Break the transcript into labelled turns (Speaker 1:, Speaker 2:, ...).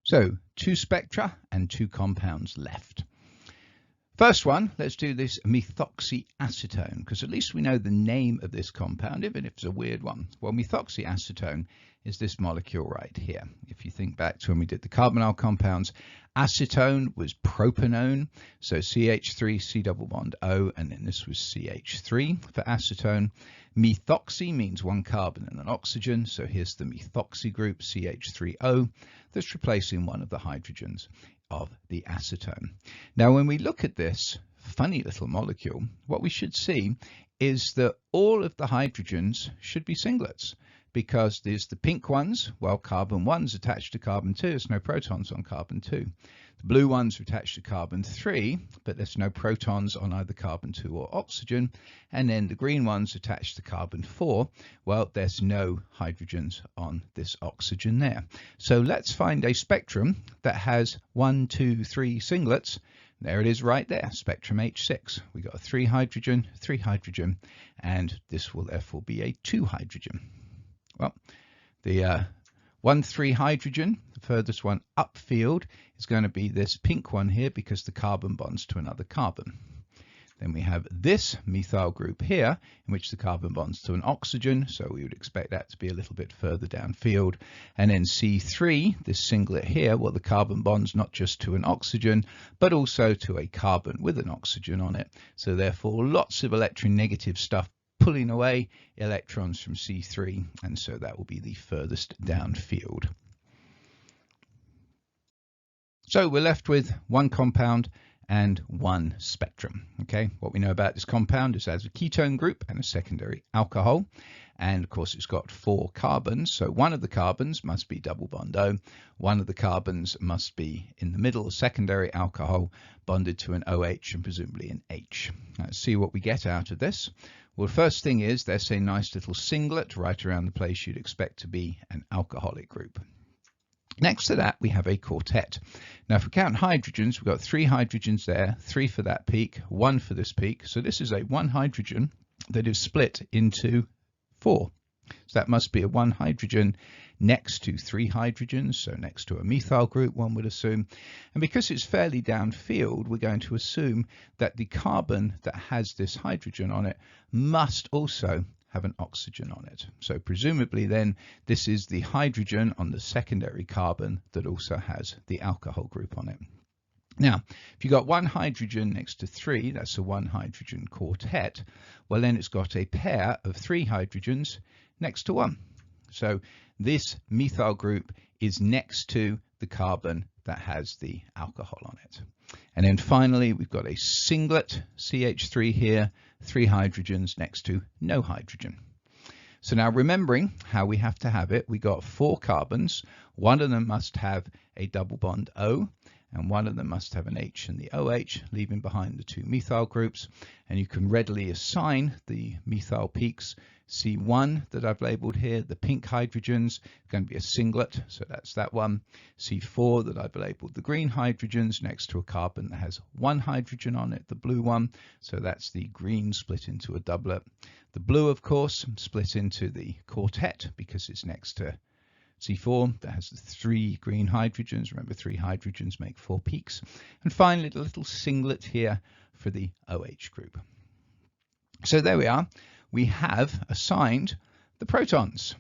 Speaker 1: So 2 spectra and 2 compounds left. First one, let's do this methoxyacetone, because at least we know the name of this compound, even if it's a weird one. Well, methoxyacetone is this molecule right here. If you think back to when we did the carbonyl compounds, acetone was propanone, so CH3, C double bond O, and then this was CH3 for acetone. Methoxy means 1 carbon and an oxygen, so here's the methoxy group, CH3O, that's replacing one of the hydrogens of the acetone. Now, when we look at this funny little molecule, what we should see is that all of the hydrogens should be singlets, because there's the pink ones, well, carbon 1's attached to carbon 2, there's no protons on carbon 2. The blue ones are attached to carbon 3, but there's no protons on either carbon 2 or oxygen. And then the green ones attached to carbon 4, well, there's no hydrogens on this oxygen there. So let's find a spectrum that has 1, 2, 3 singlets. There it is right there, spectrum H6. We got a 3 hydrogen, and this will therefore be a 2 hydrogen. Well, the 1, 3 hydrogen, the furthest one upfield, is going to be this pink one here because the carbon bonds to another carbon. Then we have this methyl group here, in which the carbon bonds to an oxygen, so we would expect that to be a little bit further downfield. And then C3, this singlet here, well, the carbon bonds not just to an oxygen, but also to a carbon with an oxygen on it. So therefore, lots of electronegative stuff pulling away electrons from C3, and so that will be the furthest downfield. So we're left with 1 compound and 1 spectrum. Okay, what we know about this compound is it has a ketone group and a secondary alcohol, and of course it's got 4 carbons, so one of the carbons must be double bond O, one of the carbons must be in the middle, a secondary alcohol bonded to an OH and presumably an H. Let's see what we get out of this. Well, first thing is there's a nice little singlet right around the place you'd expect to be an alcoholic group. Next to that, we have a quartet. Now, if we count hydrogens, we've got 3 hydrogens there, 3 for that peak, 1 for this peak. So this is a 1 hydrogen that is split into 4. So that must be a 1 hydrogen next to 3 hydrogens, so next to a methyl group, one would assume. And because it's fairly downfield, we're going to assume that the carbon that has this hydrogen on it must also have an oxygen on it. So presumably then this is the hydrogen on the secondary carbon that also has the alcohol group on it. Now, if you've got 1 hydrogen next to 3, that's a 1 hydrogen quartet. Well, then it's got a pair of 3 hydrogens next to 1. So this methyl group is next to the carbon that has the alcohol on it. And then finally, we've got a singlet CH3 here, 3 hydrogens next to no hydrogen. So now remembering how we have to have it, we got 4 carbons. One of them must have a double bond O, and one of them must have an H and the OH, leaving behind the 2 methyl groups. And you can readily assign the methyl peaks. C1 that I've labeled here, the pink hydrogens, going to be a singlet, so that's that one. C4 that I've labeled the green hydrogens next to a carbon that has 1 hydrogen on it, the blue one, so that's the green split into a doublet. The blue, of course, split into the quartet because it's next to C4 that has the 3 green hydrogens. Remember, 3 hydrogens make 4 peaks. And finally, the little singlet here for the OH group. So there we are. We have assigned the protons.